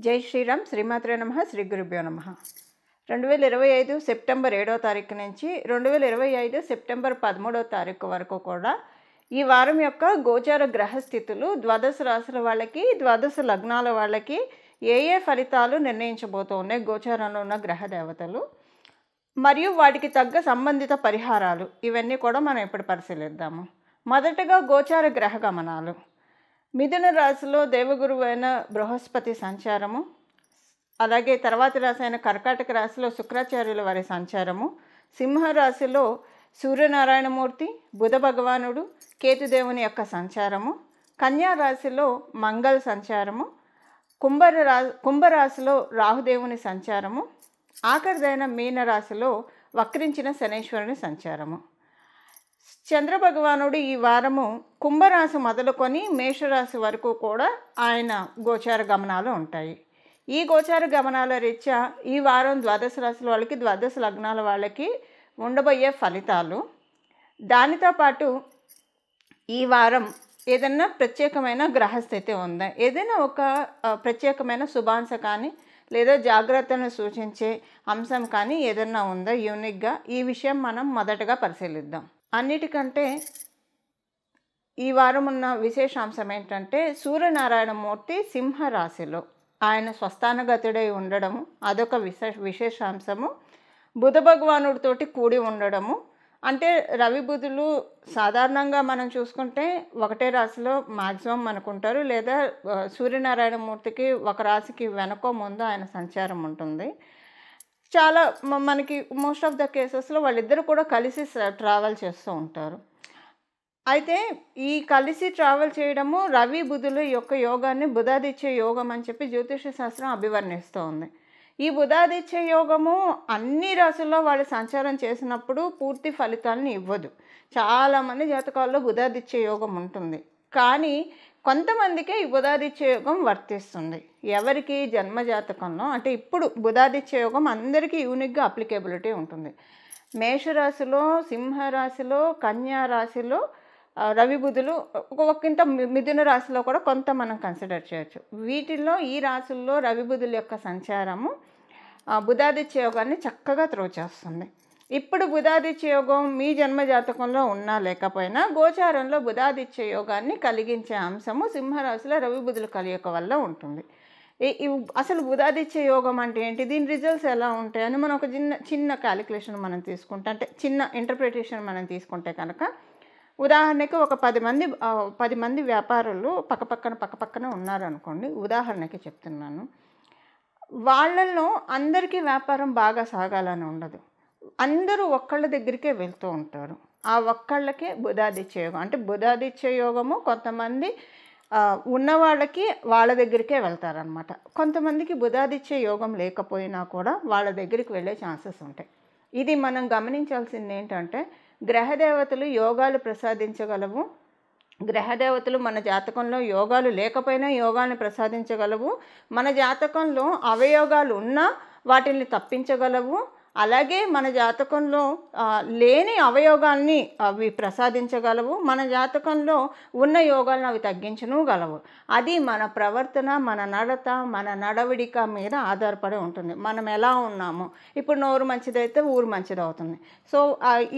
జై శ్రీరామ్. శ్రీమాత్రే నమః. శ్రీ గురుభ్యో నమః. 2025 సెప్టెంబర్ 7వ తారీఖు నుంచి 2025 సెప్టెంబర్ 13వ తారీఖు వరకు కూడా ఈ వారం యొక్క గోచార గ్రహస్థితులు ద్వాదశ రాశుల వాళ్ళకి, ద్వాదశ లగ్నాల వాళ్ళకి ఏ ఫలితాలు నిర్ణయించబోతూ ఉన్నాయి గోచారంలో ఉన్న గ్రహ దేవతలు మరియు వాటికి తగ్గ సంబంధిత పరిహారాలు, ఇవన్నీ కూడా మనం ఇప్పుడు పరిశీలిద్దాము. మొదటగా గోచార గ్రహ గమనాలు. మిథున రాశిలో దేవగురువు అయిన బృహస్పతి సంచారము, అలాగే తర్వాతి రాశి అయిన కర్కాటక రాశిలో శుక్రాచార్యుల వారి సంచారము, సింహరాశిలో సూర్యనారాయణమూర్తి, బుధ భగవానుడు, కేతుదేవుని యొక్క సంచారము, కన్యా రాశిలో మంగళ సంచారము, కుంభరాశిలో రాహుదేవుని సంచారము, ఆఖరిదైన మీనరాశిలో వక్రించిన శనీశ్వరుని సంచారము. చంద్రభగవానుడు ఈ వారము కుంభరాశి మొదలుకొని మేషరాశి వరకు కూడా ఆయన గోచార గమనాలు ఉంటాయి. ఈ గోచార గమనాల రీత్యా ఈ వారం ద్వాదశ రాశుల వాళ్ళకి, ద్వాదశ లగ్నాల వాళ్ళకి ఉండబోయే ఫలితాలు, దానితో పాటు ఈ వారం ఏదైనా ప్రత్యేకమైన గ్రహస్థితి ఉందా, ఏదైనా ఒక ప్రత్యేకమైన శుభాంశ కానీ లేదా జాగ్రత్తను సూచించే అంశం కానీ ఏదైనా ఉందా యూనిక్గా, ఈ విషయం మనం మొదటగా పరిశీలిద్దాం. అన్నిటికంటే ఈ వారం ఉన్న విశేషాంశం ఏంటంటే సూర్యనారాయణమూర్తి సింహరాశిలో ఆయన స్వస్థానగతుడై ఉండడము, అదొక విశేషాంశము. బుధ భగవానుడితోటి కూడి ఉండడము, అంటే రవి బుధులు సాధారణంగా మనం చూసుకుంటే ఒకటే రాశిలో మ్యాక్సిమం అనుకుంటారు, లేదా సూర్యనారాయణమూర్తికి ఒక రాశికి వెనకో ముందు ఆయన సంచారం ఉంటుంది. చాలా మనకి మోస్ట్ ఆఫ్ ద కేసెస్లో వాళ్ళిద్దరూ కూడా కలిసి ట్రావెల్ చేస్తూ ఉంటారు. అయితే ఈ కలిసి ట్రావెల్ చేయడము రవి బుధుల యొక్క యోగాన్ని బుధాదిత్య యోగం అని చెప్పి జ్యోతిష శాస్త్రం అభివర్ణిస్తూ ఉంది. ఈ బుధాదిత్య యోగము అన్ని రాశుల్లో వాళ్ళు సంచారం చేసినప్పుడు పూర్తి ఫలితాలను ఇవ్వదు. చాలామంది జాతకాల్లో బుధాదిత్య యోగం ఉంటుంది, కానీ కొంతమందికే ఈ బుధాదిత్య యోగం వర్తిస్తుంది. ఎవరికి జన్మజాతకంలో అంటే ఇప్పుడు బుధాదిత్య యోగం అందరికీ యూనిక్గా అప్లికేబిలిటీ ఉంటుంది. మేషరాశిలో, సింహరాశిలో, కన్యా రాశిలో రవి బుధులు, ఒకంత మిథున రాశిలో కూడా కొంత మనం కన్సిడర్ చేయొచ్చు. వీటిల్లో ఈ రాశుల్లో రవి బుధుల యొక్క సంచారము బుధాదిత్య యోగాన్ని చక్కగా త్రోచేస్తుంది. ఇప్పుడు బుధాదిత్య యోగం మీ జన్మజాతకంలో ఉన్నా లేకపోయినా గోచారంలో బుధాదిత్య యోగాన్ని కలిగించే అంశము సింహరాశిలో రవి బుధుల కలయిక వల్ల ఉంటుంది. అసలు బుధాదిత్య యోగం అంటే ఏంటి, దీని రిజల్ట్స్ ఎలా ఉంటాయని మనం ఒక చిన్న క్యాలిక్యులేషన్ మనం తీసుకుంటే, అంటే చిన్న ఇంటర్ప్రిటేషన్ మనం తీసుకుంటే కనుక, ఉదాహరణకి ఒక 10 మంది వ్యాపారులు పక్కపక్కన ఉన్నారనుకోండి, ఉదాహరణకి చెప్తున్నాను. వాళ్ళల్లో అందరికీ వ్యాపారం బాగా సాగాలని ఉండదు, అందరూ ఒక్కళ్ళ దగ్గరికే వెళ్తూ ఉంటారు. ఆ ఒక్కళ్ళకే బుధాదిత్య యోగం అంటే బుధాదిత్య యోగము కొంతమంది ఉన్న వాళ్ళకి వాళ్ళ దగ్గరికే వెళ్తారనమాట. కొంతమందికి బుధాదిత్య యోగం లేకపోయినా కూడా వాళ్ళ దగ్గరికి వెళ్ళే ఛాన్సెస్ ఉంటాయి. ఇది మనం గమనించాల్సింది ఏంటంటే, గ్రహదేవతలు యోగాలు ప్రసాదించగలవు, గ్రహదేవతలు మన జాతకంలో యోగాలు లేకపోయినా యోగాన్ని ప్రసాదించగలవు, మన జాతకంలో అవయోగాలు ఉన్నా వాటిని తప్పించగలవు, అలాగే మన జాతకంలో లేని అవయోగాల్ని అవి ప్రసాదించగలవు, మన జాతకంలో ఉన్న యోగాలను అవి తగ్గించగలవు. అది మన ప్రవర్తన, మన నడత, మన నడవడిక మీద ఆధారపడి ఉంటుంది. మనం ఎలా ఉన్నామో, ఇప్పుడు నోరు మంచిదైతే ఊరు మంచిది అవుతుంది. సో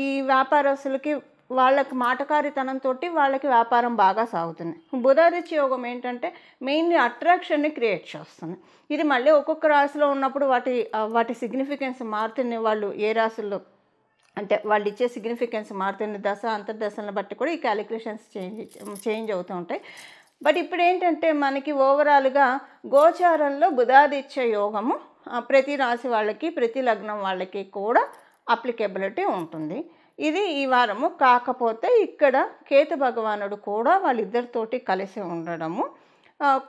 ఈ వ్యాపారస్తులకి వాళ్ళకి మాటకారితనంతో వాళ్ళకి వ్యాపారం బాగా సాగుతుంది. బుధాదిత్య యోగం ఏంటంటే మెయిన్లీ అట్రాక్షన్ని క్రియేట్ చేస్తుంది. ఇది మళ్ళీ ఒక్కొక్క రాశిలో ఉన్నప్పుడు వాటి సిగ్నిఫికెన్స్ మారుతుంది. వాళ్ళు ఏ రాశుల్లో అంటే వాళ్ళు ఇచ్చే సిగ్నిఫికెన్స్ మారుతుంది. దశ అంతర్దశలను బట్టి కూడా ఈ క్యాలిక్యులేషన్స్ చేంజ్ అవుతూ ఉంటాయి. బట్ ఇప్పుడు ఏంటంటే మనకి ఓవరాల్గా గోచారంలో బుధాదిత్య యోగము ప్రతి రాశి వాళ్ళకి, ప్రతి లగ్నం వాళ్ళకి కూడా అప్లికేబిలిటీ ఉంటుంది. ఇది ఈ వారము. కాకపోతే ఇక్కడ కేతు భగవానుడు కూడా వాళ్ళిద్దరితోటి కలిసి ఉండడము,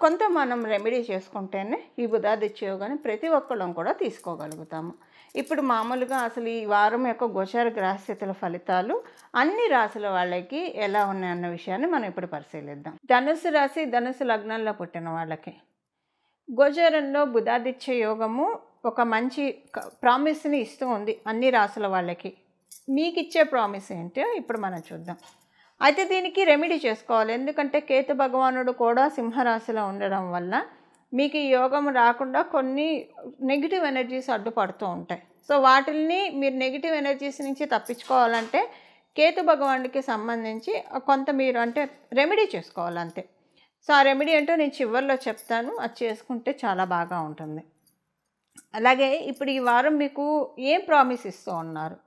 కొంత మనం రెమెడీ చేసుకుంటేనే ఈ బుధాదిత్య యోగాన్ని ప్రతి ఒక్కళ్ళం కూడా తీసుకోగలుగుతాము. ఇప్పుడు మామూలుగా అసలు ఈ వారం యొక్క గోచార గ్రహస్థితుల ఫలితాలు అన్ని రాశుల వాళ్ళకి ఎలా ఉన్నాయన్న విషయాన్ని మనం ఇప్పుడు పరిశీలిద్దాం. ధనుసు రాశి, ధనుసు లగ్నంలో పుట్టిన వాళ్ళకి గోచారంలో బుధాదిత్య యోగము ఒక మంచి ప్రామిస్ని ఇస్తూ ఉంది అన్ని రాశుల వాళ్ళకి. మీకు ఇచ్చే ప్రామిస్ ఏంటో ఇప్పుడు మనం చూద్దాం. అయితే దీనికి రెమెడీ చేసుకోవాలి. ఎందుకంటే కేతు భగవానుడు కూడా సింహరాశిలో ఉండడం వల్ల మీకు ఈ యోగం రాకుండా కొన్ని నెగిటివ్ ఎనర్జీస్ అడ్డుపడుతూ ఉంటాయి. సో వాటిల్ని మీరు నెగిటివ్ ఎనర్జీస్ నుంచి తప్పించుకోవాలంటే కేతు భగవానుడికి సంబంధించి కొంత మీరు అంటే రెమెడీ చేసుకోవాలంతే. సో ఆ రెమెడీ అంటే నేను చివరిలో చెప్తాను, అది చేసుకుంటే చాలా బాగా ఉంటుంది. అలాగే ఇప్పుడు ఈ వారం మీకు ఏం ప్రామిస్ ఇస్తూ ఉన్నారు?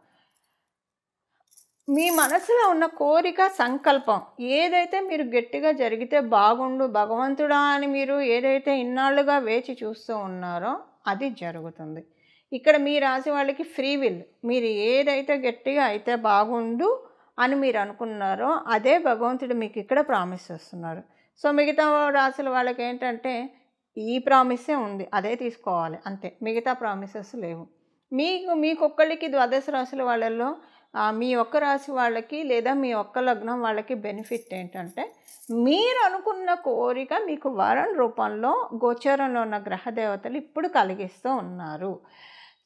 మీ మనసులో ఉన్న కోరిక, సంకల్పం ఏదైతే మీరు గట్టిగా జరిగితే బాగుండు భగవంతుడా అని మీరు ఏదైతే ఇన్నాళ్ళుగా వేచి చూస్తూ ఉన్నారో అది జరుగుతుంది. ఇక్కడ మీ రాశి వాళ్ళకి ఫ్రీ విల్, మీరు ఏదైతే గట్టిగా అయితే బాగుండు అని మీరు అనుకున్నారో అదే భగవంతుడు మీకు ఇక్కడ ప్రామిస్ చేస్తున్నారు. సో మిగతా రాశుల వాళ్ళకి ఏంటంటే ఈ ప్రామిసే ఉంది, అదే తీసుకోవాలి అంతే, మిగతా ప్రామిసెస్ లేవు. మీకొక్కళ్ళకి ద్వాదశ రాశుల వాళ్ళల్లో మీ ఒక్క రాశి వాళ్ళకి లేదా మీ ఒక్క లగ్నం వాళ్ళకి బెనిఫిట్ ఏంటంటే మీరు అనుకున్న కోరిక మీకు వరం రూపంలో గోచరంలో ఉన్న గ్రహదేవతలు ఇప్పుడు కలిగిస్తూ ఉన్నారు.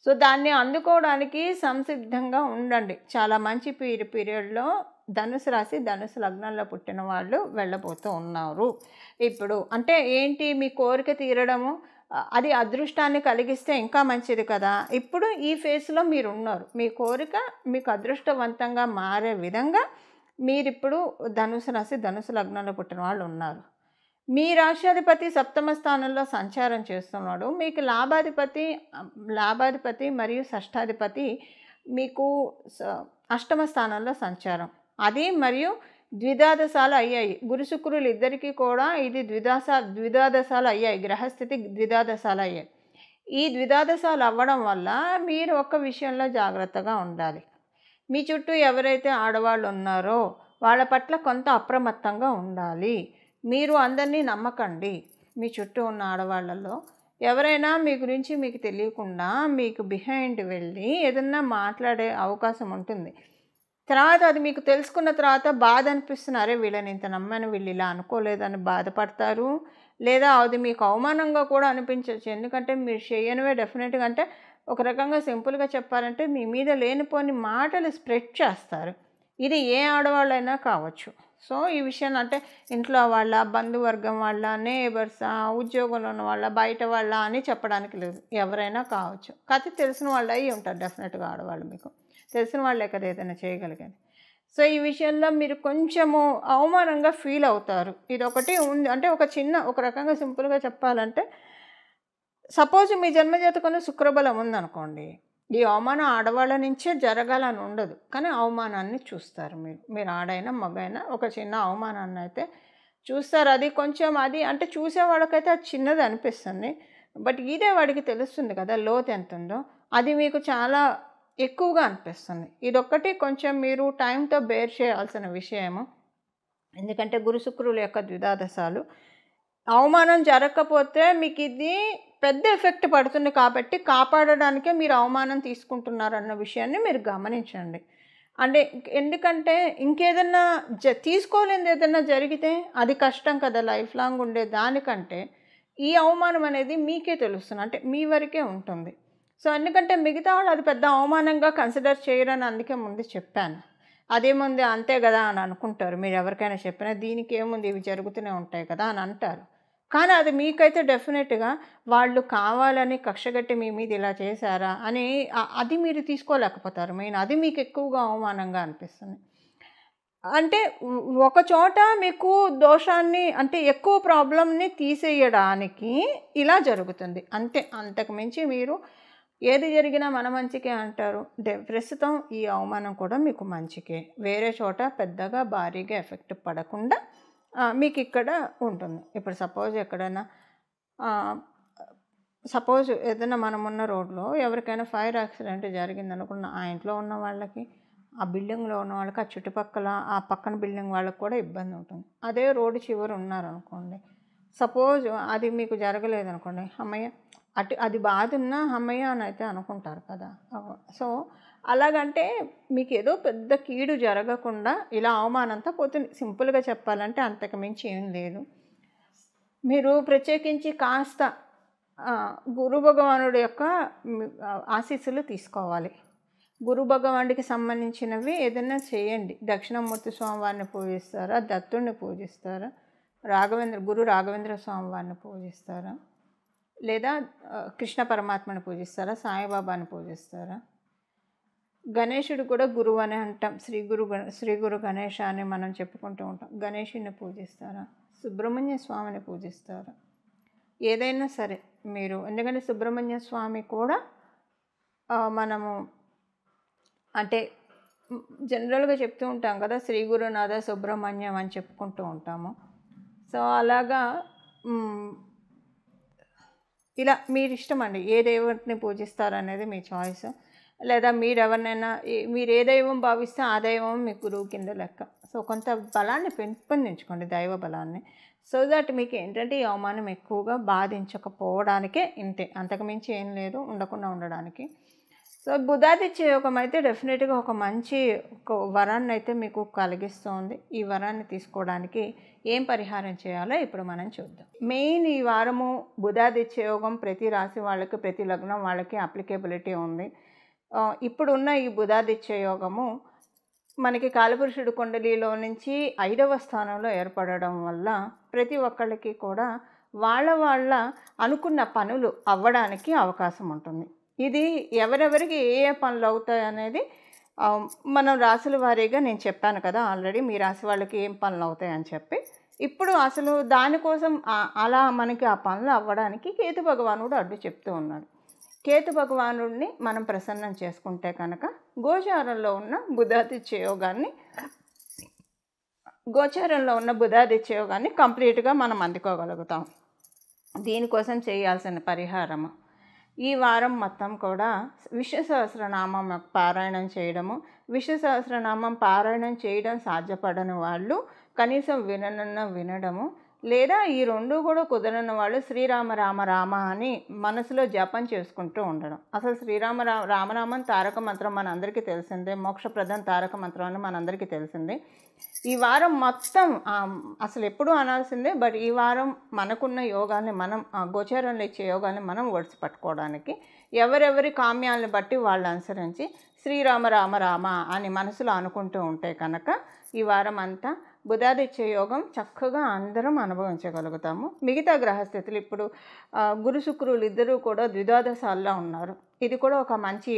సో దాన్ని అందుకోవడానికి సంసిద్ధంగా ఉండండి. చాలా మంచి పీరియడ్లో ధనుసు రాశి ధనుసు లగ్నంలో పుట్టిన వాళ్ళు వెళ్ళబోతూ ఉన్నారు. ఇప్పుడు అంటే ఏంటి, మీ కోరిక తీరడము అది అదృష్టాన్ని కలిగిస్తే ఇంకా మంచిది కదా. ఇప్పుడు ఈ ఫేజ్లో మీరు ఉన్నారు, మీ కోరిక మీకు అదృష్టవంతంగా మారే విధంగా మీరిప్పుడు ధనుసు రాశి ధనుసు లగ్నంలో పుట్టిన వాళ్ళు ఉన్నారు. మీ రాశ్యాధిపతి సప్తమ స్థానంలో సంచారం చేస్తున్నాడు. మీకు లాభాధిపతి మరియు షష్ఠాధిపతి మీకు అష్టమ స్థానంలో సంచారం, అది మరియు ద్విదాదశాలు అయ్యాయి. గురు శుక్రులు ఇద్దరికీ కూడా ఇది ద్విదాదశాలు అయ్యాయి, గ్రహస్థితి ద్విదాదశాలు అయ్యాయి. ఈ ద్విదాదశాలు అవ్వడం వల్ల మీరు ఒక్క విషయంలో జాగ్రత్తగా ఉండాలి. మీ చుట్టూ ఎవరైతే ఆడవాళ్ళు ఉన్నారో వాళ్ళ పట్ల కొంత అప్రమత్తంగా ఉండాలి. మీరు అందరినీ నమ్మకండి. మీ చుట్టూ ఉన్న ఆడవాళ్ళలో ఎవరైనా మీ గురించి మీకు తెలియకుండా మీకు బిహైండ్ వెళ్ళి ఏదన్నా మాట్లాడే అవకాశం ఉంటుంది. తర్వాత అది మీకు తెలుసుకున్న తర్వాత బాధ అనిపిస్తుంది, అరే వీళ్ళని ఇంత నమ్మాను, వీళ్ళు ఇలా అనుకోలేదని బాధపడతారు. లేదా అది మీకు అవమానంగా కూడా అనిపించవచ్చు. ఎందుకంటే మీరు చేయనివే డెఫినెట్గా, అంటే ఒక రకంగా సింపుల్గా చెప్పాలంటే మీ మీద లేనిపోని మాటలు స్ప్రెడ్ చేస్తారు. ఇది ఏ ఆడవాళ్ళైనా కావచ్చు. సో ఈ విషయాన్ని అంటే ఇంట్లో వాళ్ళ, బంధువర్గం వాళ్ళ, నేబర్సా, ఉద్యోగంలో ఉన్న వాళ్ళ, బయట వాళ్ళ అని చెప్పడానికి లేదు, ఎవరైనా కావచ్చు. కాకపోతే తెలిసిన వాళ్ళు అయ్యి ఉంటారు డెఫినెట్గా ఆడవాళ్ళు, మీకు తెలిసిన వాళ్ళే కదా ఏదైనా చేయగలిగేది. సో ఈ విషయంలో మీరు కొంచెము అవమానంగా ఫీల్ అవుతారు. ఇది ఒకటి ఉంది. అంటే ఒక రకంగా సింపుల్గా చెప్పాలంటే సపోజ్ మీ జన్మజాతకంలో శుక్రబలం ఉందనుకోండి, ఈ అవమానం ఆడవాళ్ళ నుంచే జరగాలని ఉండదు, కానీ అవమానాన్ని చూస్తారు. మీరు ఆడైనా మగైనా ఒక చిన్న అవమానాన్ని అయితే చూస్తారు. అది కొంచెం అది అంటే చూసేవాళ్ళకైతే అది చిన్నది అనిపిస్తుంది, బట్ ఇదే వాడికి తెలుస్తుంది కదా లోతు ఎంత ఉందో, అది మీకు చాలా ఎక్కువగా అనిపిస్తుంది. ఇదొక్కటి కొంచెం మీరు టైంతో బేర్ చేయాల్సిన విషయము. ఎందుకంటే గురు శుక్రుల యొక్క ద్విదాదశాలు అవమానం జరగకపోతే మీకు ఇది పెద్ద ఎఫెక్ట్ పడుతుంది. కాబట్టి కాపాడడానికే మీరు అవమానం తీసుకుంటున్నారన్న విషయాన్ని మీరు గమనించండి. అంటే ఎందుకంటే ఇంకేదన్నా తీసుకోలేనిది ఏదన్నా జరిగితే అది కష్టం కదా, లైఫ్ లాంగ్ ఉండే దానికంటే ఈ అవమానం అనేది మీకే తెలుస్తుంది, అంటే మీ వరకే ఉంటుంది. సో ఎందుకంటే మిగతా వాళ్ళు అది పెద్ద అవమానంగా కన్సిడర్ చేయరని అందుకే ముందు చెప్పాను. అదేముంది అంతే కదా అని అనుకుంటారు. మీరు ఎవరికైనా చెప్పినా దీనికి ఏముంది, ఇవి జరుగుతూనే ఉంటాయి కదా అని అంటారు. కానీ అది మీకైతే డెఫినెట్గా వాళ్ళు కావాలని కక్షగట్టి మీ మీద ఇలా చేశారా అని అది మీరు తీసుకోలేకపోతారు. మెయిన్ అది మీకు ఎక్కువగా అవమానంగా అనిపిస్తుంది. అంటే ఒక చోట మీకు దోషాన్ని అంటే ఎక్కువ ప్రాబ్లంని తీసేయడానికి ఇలా జరుగుతుంది అంతే. అంతకు మించి మీరు ఏది జరిగినా మన మంచికే అంటారు. ప్రస్తుతం ఈ అవమానం కూడా మీకు మంచికే, వేరే చోట పెద్దగా భారీగా ఎఫెక్ట్ పడకుండా మీకు ఇక్కడ ఉంటుంది. ఇప్పుడు సపోజ్ ఎక్కడైనా ఏదైనా మనమున్న రోడ్లో ఎవరికైనా ఫైర్ యాక్సిడెంట్ జరిగిందనుకున్న ఆ ఇంట్లో ఉన్న వాళ్ళకి, ఆ బిల్డింగ్లో ఉన్న వాళ్ళకి, ఆ చుట్టుపక్కల ఆ పక్కన బిల్డింగ్ వాళ్ళకి కూడా ఇబ్బంది ఉంటుంది. అదే రోడ్డు చివరి ఉన్నారనుకోండి, సపోజ్ అది మీకు జరగలేదనుకోండి, అమ్మయ్య అది బాధ ఉన్నా అమ్మయ్య అని అయితే అనుకుంటారు కదా. సో అలాగంటే మీకు ఏదో పెద్ద కీడు జరగకుండా ఇలా అవమానంతో పోతుంది. సింపుల్గా చెప్పాలంటే అంతకు మించి ఏం లేదు. మీరు ప్రత్యేకించి కాస్త గురు భగవానుడి యొక్క ఆశీస్సులు తీసుకోవాలి. గురు భగవానుడికి సంబంధించినవి ఏదైనా చేయండి. దక్షిణామూర్తి స్వామివారిని పూజిస్తారా, దత్తుడిని పూజిస్తారా, గురు రాఘవేంద్ర స్వామివారిని పూజిస్తారా, లేదా కృష్ణ పరమాత్మని పూజిస్తారా, సాయిబాబాని పూజిస్తారా? గణేశుడు కూడా గురువు అని అంటాం. శ్రీ గురు గణేష అని మనం చెప్పుకుంటూ ఉంటాం. గణేశుడిని పూజిస్తారా? సుబ్రహ్మణ్య స్వామిని పూజిస్తారా? ఏదైనా సరే మీరు, ఎందుకంటే సుబ్రహ్మణ్య స్వామి కూడా మనము అంటే జనరల్గా చెప్తూ ఉంటాం కదా, శ్రీ గురునాథ సుబ్రహ్మణ్యం అని చెప్పుకుంటూ ఉంటాము. సో అలాగా ఇలా మీరు ఇష్టం అండి, ఏ దేవుడిని పూజిస్తారనేది మీ చాయిస్. లేదా మీరు ఎవరినైనా మీరు ఏ దైవం భావిస్తే ఆ దైవం మీ గురువు కింద లెక్క. సో కొంత బలాన్ని పెంపొందించుకోండి, దైవ బలాన్ని. సో దట్ మీకు ఏంటంటే ఈ అవమానం ఎక్కువగా బాధించకపోవడానికే ఇంతే, అంతకుమించి ఏం లేదు, ఉండకుండా ఉండడానికి. సో బుధాదిత్య యోగం అయితే డెఫినెట్గా ఒక మంచి వరాన్ని అయితే మీకు కలిగిస్తుంది. ఈ వరాన్ని తీసుకోవడానికి ఏం పరిహారం చేయాలో ఇప్పుడు మనం చూద్దాం. మెయిన్ ఈ వారము బుధాదిత్య యోగం ప్రతి రాశి వాళ్ళకి, ప్రతి లగ్నం వాళ్ళకి అప్లికేబిలిటీ ఉంది. ఇప్పుడున్న ఈ బుధాదిత్య యోగము మనకి కాలపురుషుడు కుండలిలో నుంచి 5వ స్థానంలో ఏర్పడడం వల్ల ప్రతి ఒక్కళ్ళకి కూడా వాళ్ళ అనుకున్న పనులు అవ్వడానికి అవకాశం ఉంటుంది. ఇది ఎవరెవరికి ఏ పనులు అవుతాయి అనేది మనం రాశుల వారీగా నేను చెప్పాను కదా ఆల్రెడీ, మీ రాశి వాళ్ళకి ఏం పనులు అవుతాయని చెప్పి. ఇప్పుడు అసలు దానికోసం అలా మనకి ఆ పనులు అవ్వడానికి కేతు భగవానుడు అడ్డు చెప్తూ ఉన్నాడు. కేతు భగవానుడిని మనం ప్రసన్నం చేసుకుంటే కనుక గోచారంలో ఉన్న బుధాదిత్య యోగాన్ని కంప్లీట్గా మనం అందుకోగలుగుతాం. దీనికోసం చేయాల్సిన పరిహారము ఈ వారం మొత్తం కూడా విష్ణు సహస్రనామం పారాయణం చేయడము. విష్ణు సహస్రనామం పారాయణం చేయడం సాధ్యపడని వాళ్ళు కనీసం వినడము, లేదా ఈ రెండు కూడా కుదరని వాళ్ళు శ్రీరామ రామ రామ అని మనసులో జపం చేసుకుంటూ ఉండడం. అసలు రామనామం తారక మంత్రం మనందరికీ తెలిసిందే, మోక్షప్రదం తారక మంత్రం అని మనందరికీ తెలిసిందే. ఈ వారం మొత్తం అసలు ఎప్పుడూ అనాల్సిందే, బట్ ఈ వారం మనకున్న యోగాన్ని మనం గోచారంలో ఇచ్చే యోగాన్ని మనం ఒడిసి పట్టుకోవడానికి ఎవరెవరి కామ్యాలను బట్టి వాళ్ళు అనుసరించి శ్రీరామ రామ రామ అని మనసులో అనుకుంటూ ఉంటే కనుక ఈ వారం అంతా బుధాదిత్య యోగం చక్కగా అందరం అనుభవించగలుగుతాము. మిగతా గ్రహస్థితులు ఇప్పుడు గురు శుక్రులు ఇద్దరూ కూడా ద్విద్వాదశాల్లో ఉన్నారు. ఇది కూడా ఒక మంచి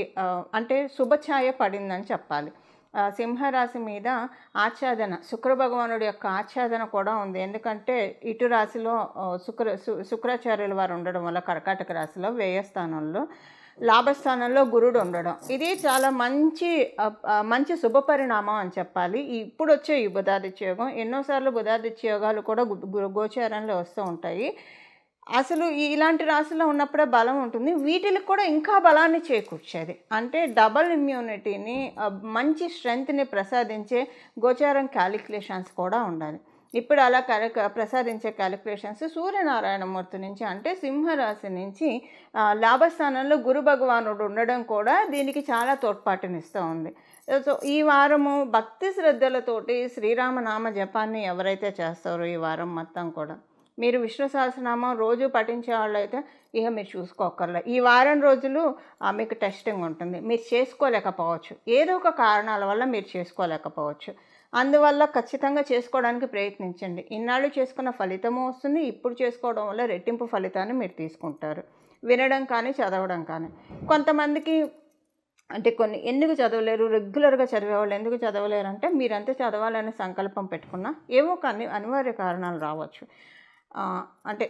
అంటే శుభఛాయ పడిందని చెప్పాలి. సింహరాశి మీద ఆచ్ఛాదన, శుక్రభగవానుడి యొక్క ఆచ్ఛాదన కూడా ఉంది. ఎందుకంటే ఇటు రాశిలో శుక్రాచార్యుల వారు ఉండడం వల్ల కర్కాటక రాశిలో వ్యయ స్థానంలో, లాభస్థానంలో గురుడు ఉండడం, ఇది చాలా మంచి శుభ పరిణామం అని చెప్పాలి. ఇప్పుడు వచ్చే ఈ బుధాదిత్య యోగం, ఎన్నోసార్లు బుధాదిత్య యోగాలు కూడా గోచారంలో వస్తూ ఉంటాయి. అసలు ఇలాంటి రాశిలో ఉన్నప్పుడే బలం ఉంటుంది, వీటికి కూడా ఇంకా బలాన్ని చేకూర్చేది. అంటే డబల్ ఇమ్యూనిటీని, మంచి స్ట్రెంగ్త్ని ప్రసాదించే గోచారం క్యాలిక్యులేషన్స్ కూడా ఉండాలి. ఇప్పుడు అలా ప్రసాదించే క్యాలిక్యులేషన్స్ సూర్యనారాయణమూర్తి నుంచి, అంటే సింహరాశి నుంచి లాభస్థానంలో గురు భగవానుడు ఉండడం కూడా దీనికి చాలా తోడ్పాటునిస్తూ ఉంది. సో ఈ వారము భక్తి శ్రద్ధలతోటి శ్రీరామనామ జపాన్ని ఎవరైతే చేస్తారో ఈ వారం మొత్తం కూడా, మీరు విష్ణు సహస్రనామం రోజు పఠించే వాళ్ళు అయితే ఇక మీరు చూసుకోకర్లే. ఈ వారం రోజులు మీకు టెస్టింగ్ ఉంటుంది, మీరు చేసుకోలేకపోవచ్చు, ఏదో ఒక కారణాల వల్ల మీరు చేసుకోలేకపోవచ్చు. అందువల్ల ఖచ్చితంగా చేసుకోవడానికి ప్రయత్నించండి. ఇన్నాళ్ళు చేసుకున్న ఫలితము వస్తుంది, ఇప్పుడు చేసుకోవడం వల్ల రెట్టింపు ఫలితాన్ని మీరు తీసుకుంటారు. వినడం కానీ చదవడం కానీ. కొంతమందికి అంటే ఎందుకు చదవలేరు, రెగ్యులర్గా చదివేవాళ్ళు ఎందుకు చదవలేరు అంటే, మీరంతా చదవాలనే సంకల్పం పెట్టుకున్నా ఏవో కానీ అనివార్య కారణాలు రావచ్చు. అంటే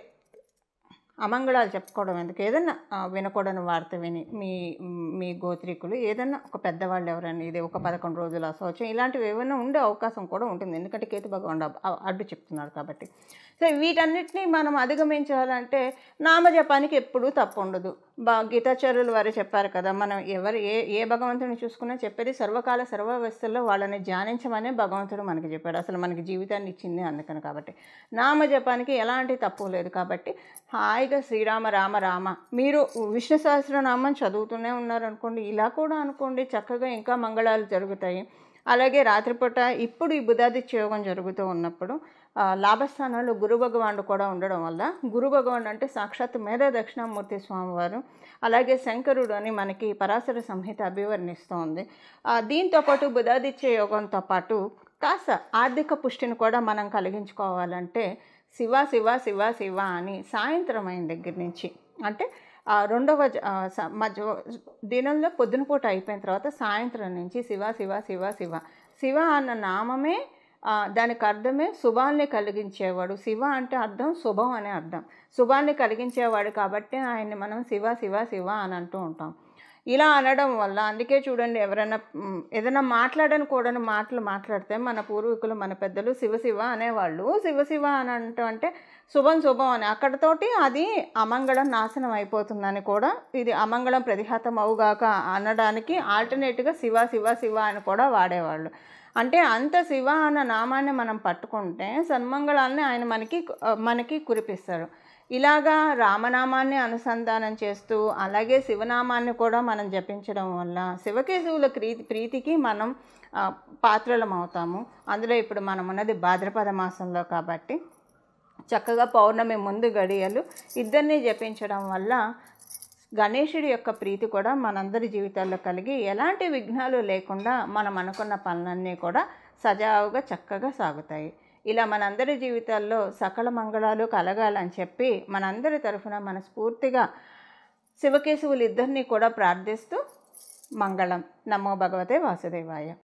అమంగళాలు చెప్పుకోవడం ఎందుకు, ఏదన్నా వినకూడని వార్త విని మీ గోత్రికులు ఏదన్నా ఒక పెద్దవాళ్ళు ఎవరైనా ఇది ఒక 11 రోజుల అశౌచం ఇలాంటివి ఏమైనా ఉండే అవకాశం కూడా ఉంటుంది. ఎందుకంటే కేతు భగవానుడు అడ్డు చెప్తున్నారు కాబట్టి. సో వీటన్నిటినీ మనం అధిగమించాలంటే నామజపానికి ఎప్పుడూ తప్పు ఉండదు. గీతాచార్యులు వారు చెప్పారు కదా, మనం ఏ భగవంతుని చూసుకున్నా చెప్పేది సర్వకాల సర్వావస్థల్లో వాళ్ళని ధ్యానించమనే భగవంతుడు మనకి చెప్పాడు. అసలు మనకి జీవితాన్ని ఇచ్చింది అందుకని. కాబట్టి నామజపానికి ఎలాంటి తప్పు లేదు. కాబట్టి హాయిగా శ్రీరామ రామ రామ, మీరు విష్ణు సహస్రనామం చదువుతూనే ఉన్నారనుకోండి, ఇలా కూడా అనుకోండి, చక్కగా ఇంకా మంగళాలు జరుగుతాయి. అలాగే రాత్రిపూట ఇప్పుడు ఈ బుధాదిత్య యోగం జరుగుతూ ఉన్నప్పుడు లాభస్థానంలో గురు భగవానుడు కూడా ఉండడం వల్ల, గురు భగవానుడు అంటే సాక్షాత్ మేధా దక్షిణామూర్తి స్వామివారు, అలాగే శంకరుడు అని మనకి పరాశర సంహిత అభివర్ణిస్తోంది. దీంతోపాటు బుధాదిత్య యోగంతో పాటు కాస్త ఆర్థిక పుష్టిని కూడా మనం కలిగించుకోవాలంటే శివ శివ శివ శివ అని సాయంత్రం అయిన దగ్గర నుంచి అంటే రెండవ మధ్య దినంలో పొద్దున పూట అయిపోయిన తర్వాత సాయంత్రం నుంచి శివ శివ శివ శివ శివ అన్న నామమే దానికి అర్థమే శుభాల్ని కలిగించేవాడు. శివ అంటే అర్థం శుభం అనే అర్థం. శుభాన్ని కలిగించేవాడు కాబట్టి ఆయన్ని మనం శివ శివ శివ అని అంటూ ఉంటాం. ఇలా అనడం వల్ల అందుకే చూడండి, ఎవరైనా ఏదైనా మాట్లాడని కూడని మాటలు మాట్లాడితే మన పూర్వీకులు మన పెద్దలు శివ శివ అనేవాళ్ళు. శివ శివ అని అంటూ అంటే శుభం శుభం అని, అక్కడితోటి అది అమంగళం నాశనం అయిపోతుందని కూడా, ఇది అమంగళం ప్రతిహతం అవుగాక అనడానికి ఆల్టర్నేట్గా శివ శివ శివ అని కూడా వాడేవాళ్ళు. అంటే అంత శివ అన్న నామాన్ని మనం పట్టుకుంటే సన్మంగళాన్ని ఆయన మనకి కురిపిస్తాడు. ఇలాగా రామనామాన్ని అనుసంధానం చేస్తూ అలాగే శివనామాన్ని కూడా మనం జపించడం వల్ల శివకేశవుల ప్రీతికి మనం పాత్రలం అవుతాము. అందులో ఇప్పుడు మనం ఉన్నది భాద్రపద మాసంలో కాబట్టి చక్కగా పౌర్ణమి ముందు గడియలు ఇద్దరిని జపించడం వల్ల గణేశుడి యొక్క ప్రీతి కూడా మనందరి జీవితాల్లో కలిగి ఎలాంటి విఘ్నాలు లేకుండా మనం అనుకున్న పనులన్నీ కూడా సజావుగా చక్కగా సాగుతాయి. ఇలా మనందరి జీవితాల్లో సకల మంగళాలు కలగాలని చెప్పి మనందరి తరఫున మనస్ఫూర్తిగా శివకేశవులు ఇద్దరిని కూడా ప్రార్థిస్తూ మంగళం. నమో భగవతే వాసుదేవాయ.